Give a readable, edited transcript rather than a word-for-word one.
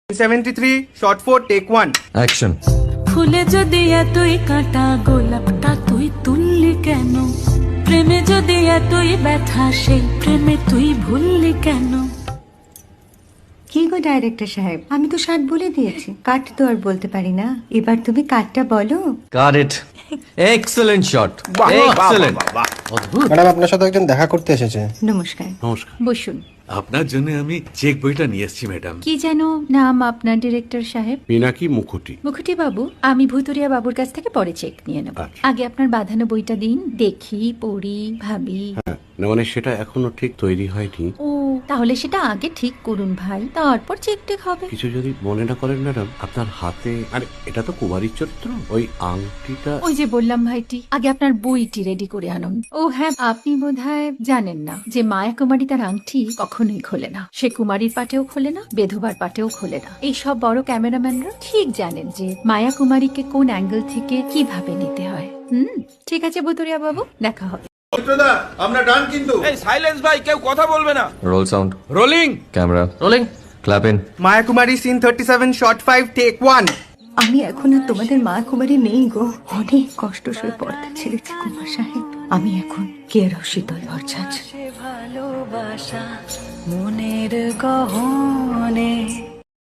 73 shot 4 take 1 action. ফুলে যদি এতই কাঁটা গোলাপটা তুই তুললি কেন? প্রেমে যদি এতই ব্যথা সেই প্রেমে তুই ভুললি কেন? কি গো ডাইরেক্টর সাহেব, আমি তো 60 বলে দিয়েছি, কাট তো আর বলতে পারি না। এবার তুমি কাটটা বলো। Got it. Excellent shot, excellent. Madam আপনার সাথে একজন দেখা করতে এসেছে। নমস্কার, নমস্কার। বসুন। আপনার জন্য আমি চেক বইটা নিয়ে এসেছি ম্যাডাম। কি যেন নাম আপনার ডিরেক্টর সাহেব? পিনাকি মুখোটি। মুখুটি বাবু, আমি ভুতুরিয়া বাবুর কাছ থেকে পরে চেক নিয়ে নেব। আচ্ছা। আগে আপনার বাঁধানো বইটা দিন, দেখি, পড়ি, ভাবি। হ্যাঁ, না মানে সেটা এখনো ঠিক তৈরি হয়নি। ও, তাহলে সেটা আগে ঠিক করুন ভাই, তারপর চেক টেক হবে। কিছু যদি মনে না করেন ম্যাডাম, আপনার হাতে, আরে এটা তো কুমারীর চরিত্র, ওই আংটিটা। ওই যে বললাম ভাইটি, আগে আপনার বইটি রেডি করে আনুন। ও হ্যাঁ, আপনি বোধহয় জানেন না যে মায়া কুমারী তার আংটি কখনোই খোলে না। সে কুমারীর পাটেও খোলে না, বেধবার পাটেও খোলে না। এই সব বড় ক্যামেরাম্যানরা ঠিক জানেন যে মায়া কুমারীকে কোন অ্যাঙ্গেল থেকে কিভাবে নিতে হয়। ঠিক আছে বুতুরিয়া বাবু, দেখা হবে। আমরা ডান কিন্তু এই সাইলেন্স ভাই, কেউ কথা বলবে না। Roll sound, rolling camera rolling, clap in. Maya Kumari scene 37 shot 5 take 1 আমি এখন আর তোমাদের মা কুমারী নেই গো, অনেক কষ্ট সয়ে পর্দা ছেড়েছি কুমার সাহেব। আমি এখন কেরাও শীতল ভরছাছ। ভালোবাসা মনের গহনে